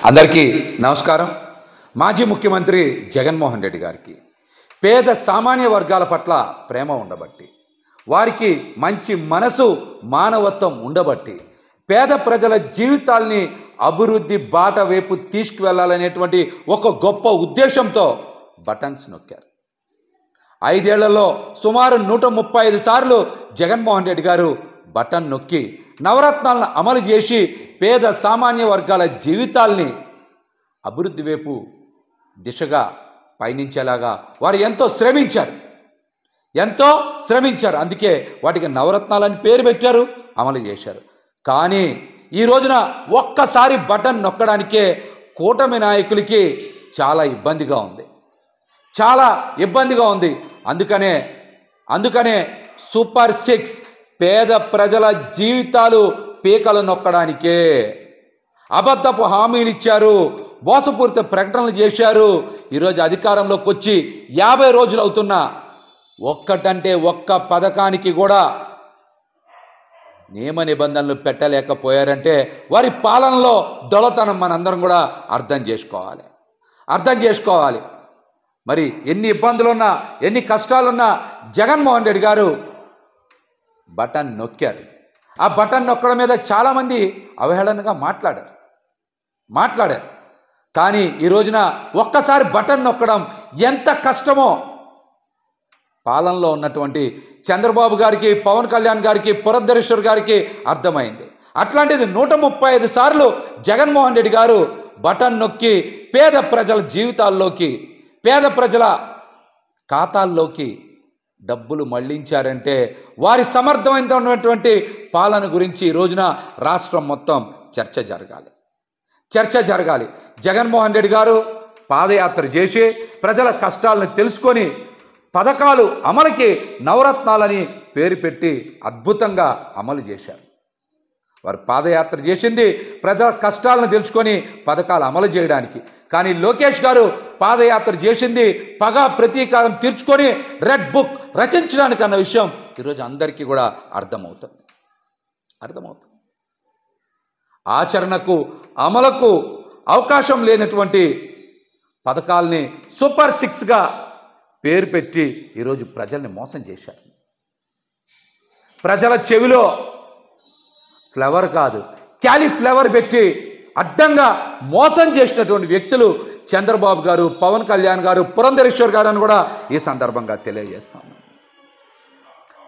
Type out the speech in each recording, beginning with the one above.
అందరికీ నమస్కారం. మాజీ ముఖ్యమంత్రి జగన్మోహన్ రెడ్డి గారికి పేద సామాన్య వర్గాల పట్ల ప్రేమ ఉండబట్టి, వారికి మంచి మనసు మానవత్వం ఉండబట్టి, పేద ప్రజల జీవితాల్ని అభివృద్ధి బాట వైపు తీసుకువెళ్లాలనేటువంటి ఒక గొప్ప ఉద్దేశంతో బటన్స్ నొక్కారు. 5 ఏళ్లలో సుమారు 135 సార్లు జగన్మోహన్ రెడ్డి గారు బటన్ నొక్కి నవరత్నాలను అమలు చేసి పేద సామాన్య వర్గాల జీవితాల్ని అభివృద్ధి వైపు దిశగా పయనించేలాగా వారు ఎంతో శ్రమించారు. అందుకే వాటికి నవరత్నాలని పేరు పెట్టారు, అమలు చేశారు. కానీ ఈ రోజున ఒక్కసారి బటన్ నొక్కడానికే కూటమి నాయకులకి చాలా ఇబ్బందిగా ఉంది. అందుకనే సూపర్ 6 పేద ప్రజల జీవితాలు పీకలు నొక్కడానికే అబద్ధపు హామీలు ఇచ్చారు, మోసపూరిత ప్రకటనలు చేశారు. ఈరోజు అధికారంలోకి వచ్చి 50 రోజులు అవుతున్నా ఒక్కటంటే ఒక్క పథకానికి కూడా నియమ నిబంధనలు పెట్టలేకపోయారంటే వారి పాలనలో దొలతనం మనందరం కూడా అర్థం చేసుకోవాలి. మరి ఎన్ని ఇబ్బందులున్నా, ఎన్ని కష్టాలున్నా జగన్మోహన్ రెడ్డి గారు బటన్ నొక్కారు. ఆ బటన్ నొక్కడం మీద చాలామంది అవహేళనగా మాట్లాడారు. కానీ ఈ రోజున ఒక్కసారి బటన్ నొక్కడం ఎంత కష్టమో పాలనలో ఉన్నటువంటి చంద్రబాబు గారికి, పవన్ కళ్యాణ్ గారికి, పురంధరేశ్వర్ గారికి అర్థమైంది. అట్లాంటిది 135 సార్లు జగన్మోహన్ రెడ్డి గారు బటన్ నొక్కి పేద ప్రజల జీవితాల్లోకి, పేద ప్రజల ఖాతాల్లోకి డబ్బులు మళ్లించారంటే వారి సమర్థవంతమైనటువంటి పాలన గురించి ఈ రోజున రాష్ట్రం మొత్తం చర్చ జరగాలి. జగన్మోహన్ రెడ్డి గారు పాదయాత్ర చేసి ప్రజల కష్టాలను తెలుసుకొని పథకాలు అమలుకి నవరత్నాలని పేరు పెట్టి అద్భుతంగా అమలు చేశారు. వారు పాదయాత్ర చేసింది ప్రజల కష్టాలను తెలుసుకొని పథకాలు అమలు చేయడానికి. కానీ లోకేష్ గారు పాదయాత్ర చేసింది పగ ప్రతీకారం తీర్చుకొని రెడ్ బుక్ రచించడానికి అన్న విషయం ఈరోజు అందరికీ కూడా అర్థమవుతుంది. ఆచరణకు అమలుకు అవకాశం లేనటువంటి పథకాల్ని సూపర్ 6గా పేరు పెట్టి ఈరోజు ప్రజల్ని మోసం చేశారు. ప్రజల చెవిలో ఫ్లవర్ కాదు క్యాలీఫ్లవర్ పెట్టి అడ్డంగా మోసం చేసినటువంటి వ్యక్తులు చంద్రబాబు గారు, పవన్ కళ్యాణ్ గారు, పురంధరేశ్వర్ గారు అని కూడా ఈ సందర్భంగా తెలియజేస్తాను.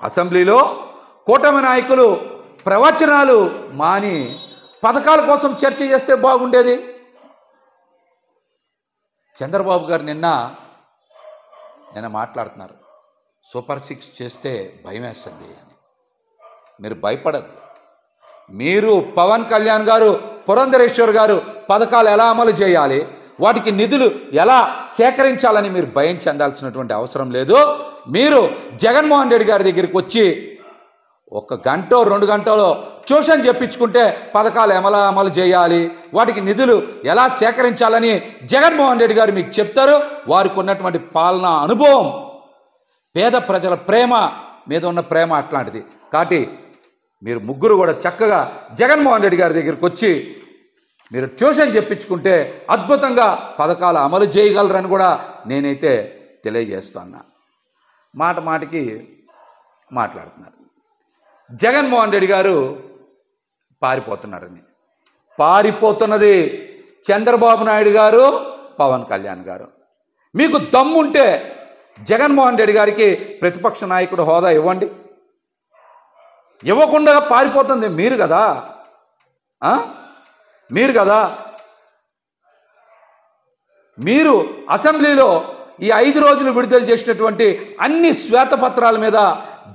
అసెంబ్లీలో కూటమి నాయకులు ప్రవచనాలు మాని పథకాల కోసం చర్చ చేస్తే బాగుండేది. చంద్రబాబు గారు నిన్న మాట్లాడుతున్నారు, సూపర్ 6 చేస్తే భయం వేస్తుంది అని. మీరు భయపడద్దు. మీరు పవన్ కళ్యాణ్ గారు, పురంధరేశ్వర్ గారు పథకాలు ఎలా అమలు చేయాలి, వాటికి నిధులు ఎలా సేకరించాలని మీరు భయం చెందాల్సినటువంటి అవసరం లేదు. మీరు జగన్మోహన్ రెడ్డి గారి దగ్గరికి వచ్చి 1 గంట 2 గంటలో ట్యూషన్ చెప్పించుకుంటే పథకాలు ఎలా అమలు చేయాలి, వాటికి నిధులు ఎలా సేకరించాలని జగన్మోహన్ రెడ్డి గారు మీకు చెప్తారు. వారికి ఉన్నటువంటి పాలనా అనుభవం, పేద ప్రజల ప్రేమ మీద ఉన్న ప్రేమ అట్లాంటిది. కాబట్టి మీరు ముగ్గురు కూడా చక్కగా జగన్మోహన్ రెడ్డి గారి దగ్గరికి వచ్చి మీరు ట్యూషన్ చెప్పించుకుంటే అద్భుతంగా పథకాలు అమలు చేయగలరని కూడా నేనైతే తెలియజేస్తున్నా. మాటికి మాట్లాడుతున్నారు. జగన్మోహన్ రెడ్డి గారు పారిపోతున్నది చంద్రబాబు నాయుడు గారు, పవన్ కళ్యాణ్ గారు. మీకు దమ్ముంటే జగన్మోహన్ రెడ్డి గారికి ప్రతిపక్ష నాయకుడు హోదా ఇవ్వండి. ఇవ్వకుండా పారిపోతుంది మీరు కదా. మీరు అసెంబ్లీలో ఈ 5 రోజులు విడుదల చేసినటువంటి అన్ని శ్వేతపత్రాల మీద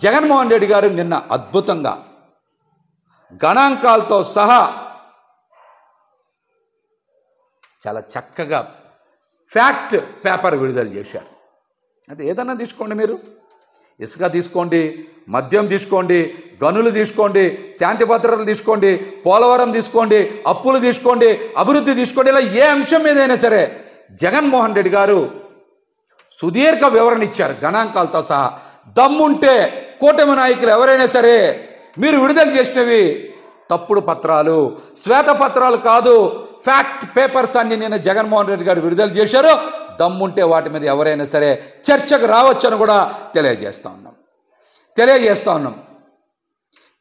జగన్మోహన్ రెడ్డి గారు నిన్న అద్భుతంగా గణాంకాలతో సహా చాలా చక్కగా ఫ్యాక్ట్ పేపర్ విడుదల చేశారు. అది ఏదన్నా తీసుకోండి, మీరు ఇసుక తీసుకోండి, మద్యం తీసుకోండి, గనులు తీసుకోండి, శాంతి భద్రతలు తీసుకోండి, పోలవరం తీసుకోండి, అప్పులు తీసుకోండి, అభివృద్ధి తీసుకోండి, ఇలా ఏ అంశం మీదైనా సరే జగన్మోహన్ రెడ్డి గారు సుదీర్ఘ వివరణ ఇచ్చారు గణాంకాలతో సహా. దమ్ముంటే కూటమి నాయకులు ఎవరైనా సరే మీరు విడుదల చేసినవి తప్పుడు పత్రాలు, శ్వేతపత్రాలు కాదు, ఫ్యాక్ట్ పేపర్స్ అన్ని నిన్న జగన్మోహన్ రెడ్డి గారు విడుదల చేశారు. దమ్ముంటే వాటి మీద ఎవరైనా సరే చర్చకు రావచ్చని కూడా తెలియజేస్తూ ఉన్నాం.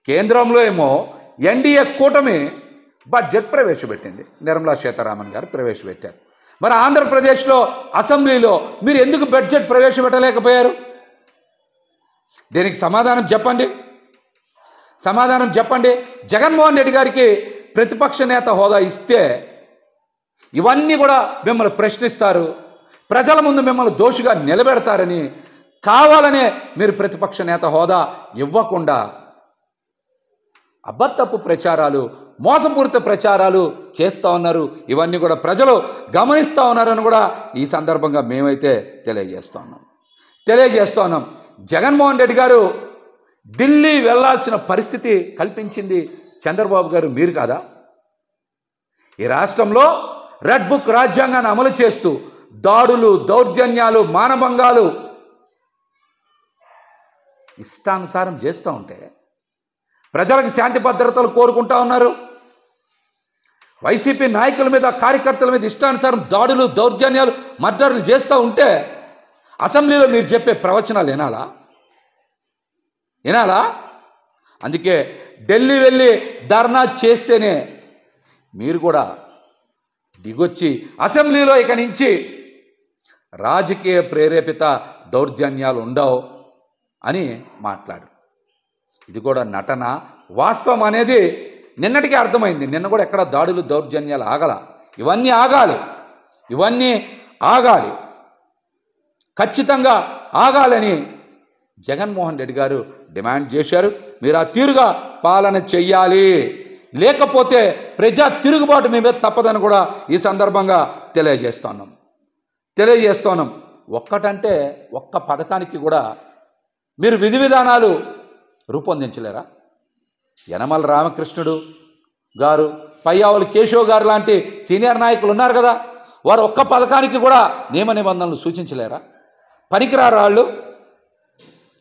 కేంద్రంలో ఏమో ఎన్డీఏ కూటమి బడ్జెట్ ప్రవేశపెట్టింది, నిర్మలా సీతారామన్ గారు ప్రవేశపెట్టారు. మరి ఆంధ్రప్రదేశ్లో అసెంబ్లీలో మీరు ఎందుకు బడ్జెట్ ప్రవేశపెట్టలేకపోయారు? దీనికి సమాధానం చెప్పండి. జగన్మోహన్ రెడ్డి గారికి ప్రతిపక్ష నేత హోదా ఇస్తే ఇవన్నీ కూడా మిమ్మల్ని ప్రశ్నిస్తారు, ప్రజల ముందు మిమ్మల్ని దోషిగా నిలబెడతారని కావాలనే మీరు ప్రతిపక్ష నేత హోదా ఇవ్వకుండా అబద్ధపు ప్రచారాలు, మోసపూరిత ప్రచారాలు చేస్తూ ఉన్నారు. ఇవన్నీ కూడా ప్రజలు గమనిస్తూ ఉన్నారని కూడా ఈ సందర్భంగా మేమైతే తెలియజేస్తూ ఉన్నాం. జగన్మోహన్ రెడ్డి గారు ఢిల్లీ వెళ్లాల్సిన పరిస్థితి కల్పించింది చంద్రబాబు గారు, మీరు కాదా? ఈ రాష్ట్రంలో రెడ్ బుక్ రాజ్యాంగాన్ని అమలు చేస్తూ దాడులు, దౌర్జన్యాలు, మానభంగాలు ఇష్టానుసారం చేస్తూ ఉంటే ప్రజలకు శాంతి భద్రతలు కోరుకుంటా ఉన్నారు. వైసీపీ నాయకుల మీద, కార్యకర్తల మీద ఇష్టానుసారం దాడులు, దౌర్జన్యాలు, మర్డర్లు చేస్తూ ఉంటే అసెంబ్లీలో మీరు చెప్పే ప్రవచనాలు వినాలా? అందుకే ఢిల్లీ వెళ్ళి ధర్నా చేస్తేనే మీరు కూడా దిగొచ్చి అసెంబ్లీలో ఇక నుంచి రాజకీయ ప్రేరేపిత దౌర్జన్యాలు ఉండవు అని మాట్లాడు. ఇది కూడా నటన, వాస్తవం అనేది నిన్నటికే అర్థమైంది. నిన్న కూడా ఎక్కడ దాడులు, దౌర్జన్యాలు ఆగల. ఇవన్నీ ఆగాలి, ఖచ్చితంగా ఆగాలని జగన్మోహన్ రెడ్డి గారు డిమాండ్ చేశారు. మీరు ఆ తీరుగా పాలన చెయ్యాలి, లేకపోతే ప్రజా తిరుగుబాటు మీ మీద తప్పదని కూడా ఈ సందర్భంగా తెలియజేస్తున్నాం. ఒక్కటంటే ఒక్క పథకానికి కూడా మీరు విధి విధానాలు రూపొందించలేరా? యనమల రామకృష్ణుడు గారు, పయ్యావులు కేశవ్ గారు లాంటి సీనియర్ నాయకులు ఉన్నారు కదా, వారు ఒక్క పథకానికి కూడా నియమ నిబంధనలు సూచించలేరా? పనికిరారా వాళ్ళు?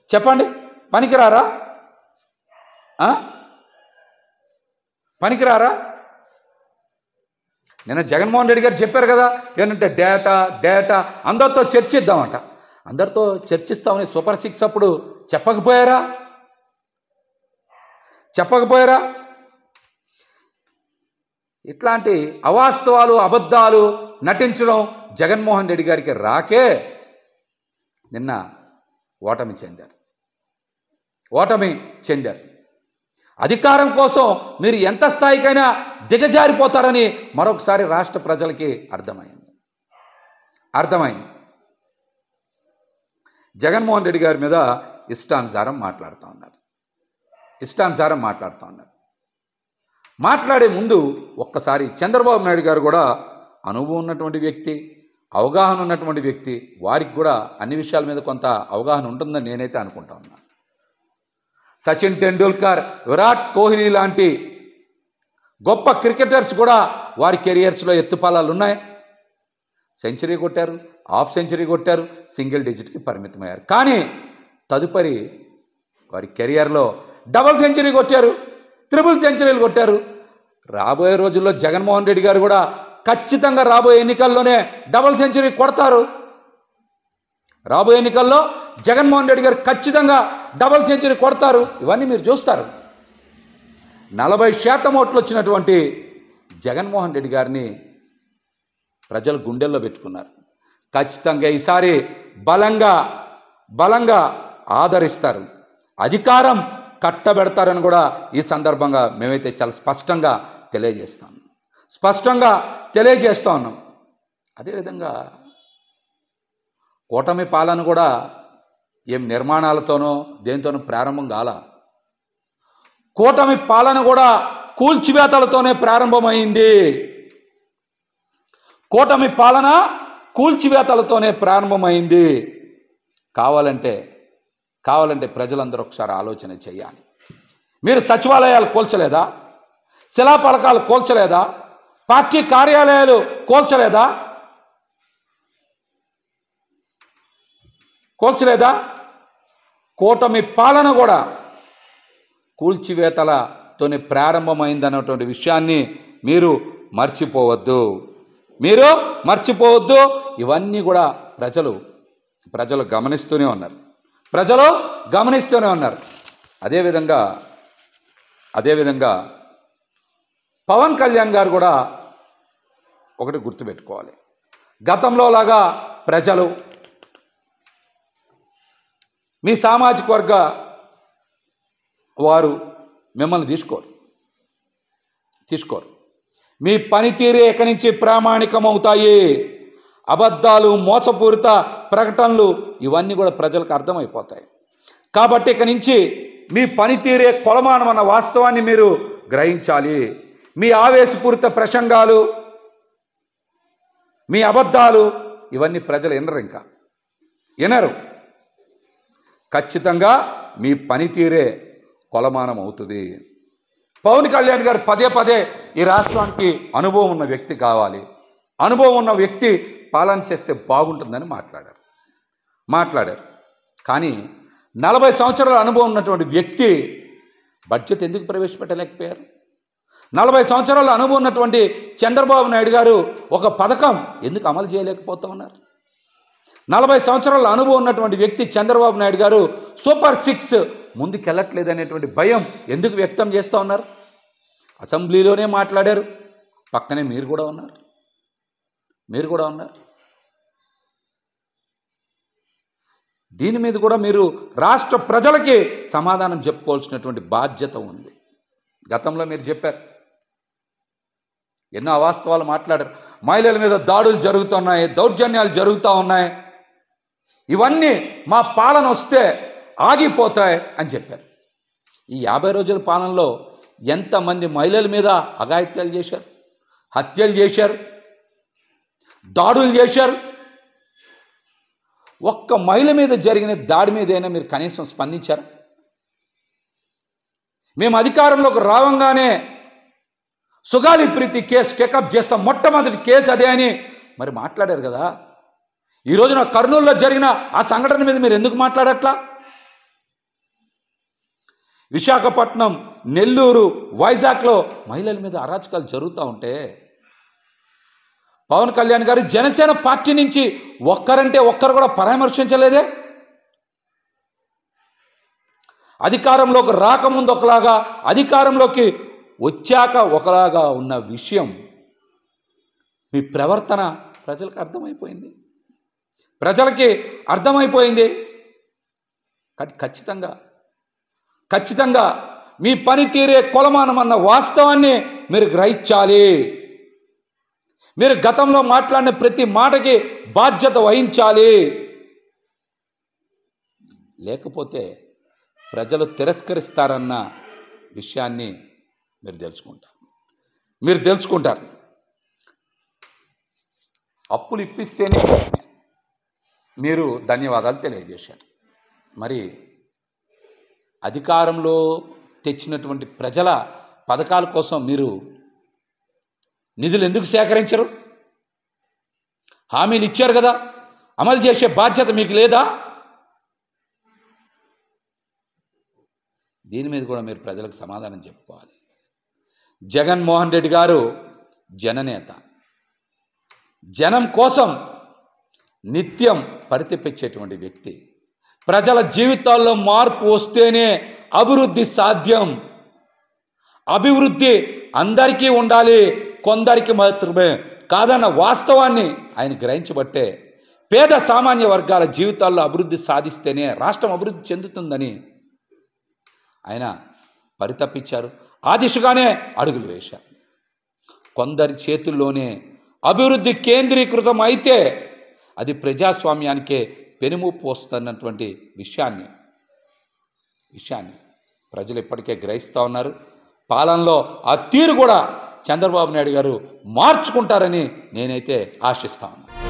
చెప్పండి, పనికిరారా? నిన్న జగన్మోహన్ రెడ్డి గారు చెప్పారు కదా, ఏంటంటే డేటా అందరితో చర్చిద్దామంట. అందరితో చర్చిస్తామని సూపర్ 6 అప్పుడు చెప్పకపోయారా? ఇట్లాంటి అవాస్తవాలు, అబద్ధాలు నటించడం జగన్మోహన్ రెడ్డి గారికి రాకే నిన్న ఓటమి చెందారు. అధికారం కోసం మీరు ఎంత స్థాయికైనా దిగజారిపోతారని మరొకసారి రాష్ట్ర ప్రజలకి అర్థమైంది. జగన్మోహన్ రెడ్డి గారి మీద ఇష్టానుసారం మాట్లాడుతూ ఉన్నారు. మాట్లాడే ముందు ఒక్కసారి చంద్రబాబు నాయుడు గారు కూడా అనుభవం ఉన్నటువంటి వ్యక్తి, అవగాహన ఉన్నటువంటి వ్యక్తి, వారికి కూడా అన్ని విషయాల మీద కొంత అవగాహన ఉంటుందని నేనైతే అనుకుంటా ఉన్నాను. సచిన్ టెండూల్కర్, విరాట్ కోహ్లీ లాంటి గొప్ప క్రికెటర్స్ కూడా వారి కెరియర్స్లో ఎత్తుపాలాలు ఉన్నాయి. సెంచరీ కొట్టారు, హాఫ్ సెంచరీ కొట్టారు, సింగిల్ డిజిట్కి పరిమితమయ్యారు. కానీ తదుపరి వారి కెరియర్లో డబుల్ సెంచరీ కొట్టారు, ట్రిపుల్ సెంచరీలు కొట్టారు. రాబోయే రోజుల్లో జగన్మోహన్ రెడ్డి గారు కూడా ఖచ్చితంగా రాబోయే ఎన్నికల్లోనే డబుల్ సెంచరీ కొడతారు. రాబోయే ఎన్నికల్లో జగన్మోహన్ రెడ్డి గారు ఖచ్చితంగా డబుల్ సెంచరీ కొడతారు. ఇవన్నీ మీరు చూస్తారు. 40% ఓట్లు వచ్చినటువంటి జగన్మోహన్ రెడ్డి గారిని ప్రజలు గుండెల్లో పెట్టుకున్నారు. ఖచ్చితంగా ఈసారి బలంగా ఆదరిస్తారు, అధికారం కట్టబెడతారని కూడా ఈ సందర్భంగా మేమైతే చాలా స్పష్టంగా తెలియజేస్తా ఉన్నాం. అదేవిధంగా కూటమి పాలన కూడా ఏం నిర్మాణాలతోనో దేనితోనో ప్రారంభం కాల. కూటమి పాలన కూడా కూల్చివేతలతోనే ప్రారంభమైంది. కావాలంటే ప్రజలందరూ ఒకసారి ఆలోచన చేయాలి. మీరు సచివాలయాలు కూల్చలేదా? శిలాఫలకాలు కూల్చలేదా? పార్టీ కార్యాలయాలు కూల్చలేదా? కూటమి పాలన కూడా కూల్చివేతలతోనే ప్రారంభమైందన్నటువంటి విషయాన్ని మీరు మర్చిపోవద్దు. మీరు మర్చిపోవద్దు. ఇవన్నీ కూడా ప్రజలు గమనిస్తూనే ఉన్నారు. అదేవిధంగా పవన్ కళ్యాణ్ గారు కూడా ఒకటి గుర్తుపెట్టుకోవాలి. గతంలో లాగా ప్రజలు మీ సామాజిక వర్గ వారు మిమ్మల్ని తీసుకోరు. మీ పనితీరే ఇక నుంచి ప్రామాణికమవుతాయి. అబద్ధాలు, మోసపూరిత ప్రకటనలు ఇవన్నీ కూడా ప్రజలకు అర్థమైపోతాయి. కాబట్టి ఇక నుంచి మీ పనితీరే కొలమానం అన్న వాస్తవాన్ని మీరు గ్రహించాలి. మీ ఆవేశపూరిత ప్రసంగాలు, మీ అబద్ధాలు ఇవన్నీ ప్రజలు వినరు. ఖచ్చితంగా మీ పనితీరే కొలమానం అవుతుంది. పవన్ కళ్యాణ్ గారు పదే ఈ రాష్ట్రానికి అనుభవం ఉన్న వ్యక్తి కావాలి, అనుభవం ఉన్న వ్యక్తి పాలన చేస్తే బాగుంటుందని మాట్లాడారు. కానీ 40 సంవత్సరాల అనుభవం ఉన్నటువంటి వ్యక్తి బడ్జెట్ ఎందుకు ప్రవేశపెట్టలేకపోయారు? 40 సంవత్సరాల అనుభవం ఉన్నటువంటి చంద్రబాబు నాయుడు గారు ఒక పథకం ఎందుకు అమలు చేయలేకపోతా ఉన్నారు? 40 సంవత్సరాల అనుభవం ఉన్నటువంటి వ్యక్తి చంద్రబాబు నాయుడు గారు సూపర్ 6 ముందుకెళ్ళట్లేదు అనేటువంటి భయం ఎందుకు వ్యక్తం చేస్తూ ఉన్నారు? అసెంబ్లీలోనే మాట్లాడారు, పక్కనే మీరు కూడా ఉన్నారు. దీని మీద కూడా మీరు రాష్ట్ర ప్రజలకి సమాధానం చెప్పుకోవాల్సినటువంటి బాధ్యత ఉంది. గతంలో మీరు చెప్పారు, ఎన్నో అవాస్తవాలు మాట్లాడారు. మహిళల మీద దాడులు జరుగుతున్నాయి, దౌర్జన్యాలు జరుగుతూ ఉన్నాయి, ఇవన్నీ మా పాలన వస్తే ఆగిపోతాయి అని చెప్పారు. ఈ 50 రోజుల పాలనలో ఎంతమంది మహిళల మీద అఘాయిత్యాలు చేశారు, హత్యలు చేశారు, దాడులు చేశారు. ఒక్క మహిళ మీద జరిగిన దాడి మీదైనా మీరు కనీసం స్పందించారు? మేము అధికారంలోకి రావంగానే సుగాలి ప్రీతి కేసు టేకప్ చేస్తాం, మొట్టమొదటి కేసు అదే అని మరి మాట్లాడారు కదా. ఈ రోజున కర్నూలులో జరిగిన ఆ సంఘటన మీద మీరు ఎందుకు మాట్లాడట్లా? విశాఖపట్నం, నెల్లూరు, వైజాగ్లో మహిళల మీద అరాచకాలు జరుగుతూ ఉంటే పవన్ కళ్యాణ్ గారు జనసేన పార్టీ నుంచి ఒక్కరు కూడా పరామర్శించలేదే. అధికారంలోకి రాకముందు ఒకలాగా, అధికారంలోకి వచ్చాక ఒకలాగా ఉన్న విషయం మీ ప్రవర్తన ప్రజలకు అర్థమైపోయింది. ఖచ్చితంగా మీ పనితీరే కొలమానం అన్న వాస్తవాన్ని మీరు గ్రహించాలి. మీరు గతంలో మాట్లాడిన ప్రతి మాటకి బాధ్యత వహించాలి. లేకపోతే ప్రజలు తిరస్కరిస్తారన్న విషయాన్ని మీరు తెలుసుకుంటారు. అప్పులు ఇప్పిస్తేనే మీరు ధన్యవాదాలు తెలియజేశారు. మరి అధికారంలో తెచ్చినటువంటి ప్రజల పథకాల కోసం మీరు నిధులు ఎందుకు సేకరించరు? హామీలు ఇచ్చారు కదా, అమలు చేసే బాధ్యత మీకు లేదా? దీని మీద కూడా మీరు ప్రజలకు సమాధానం చెప్పుకోవాలి. జగన్మోహన్ రెడ్డి గారు జననేత, జనం కోసం నిత్యం పరితపించేటువంటి వ్యక్తి. ప్రజల జీవితాల్లో మార్పు వస్తేనే అభివృద్ధి సాధ్యం. అభివృద్ధి అందరికీ ఉండాలి, కొందరికి మాత్రమే కాదన్న వాస్తవాన్ని ఆయన గ్రహించబట్టే పేద సామాన్య వర్గాల జీవితాల్లో అభివృద్ధి సాధిస్తేనే రాష్ట్రం అభివృద్ధి చెందుతుందని ఆయన పరితపించారు. ఆ దిశగానే అడుగులు వేశారు. కొందరి చేతుల్లోనే అభివృద్ధి కేంద్రీకృతం అయితే అది ప్రజాస్వామ్యానికే పెనుముప్పు వస్తున్నటువంటి విషయాన్ని ప్రజలు ఇప్పటికే గ్రహిస్తూ ఉన్నారు. పాలనలో ఆ తీరు కూడా చంద్రబాబు నాయుడు గారు మార్చుకుంటారని నేనైతే ఆశిస్తా ఉన్నాను.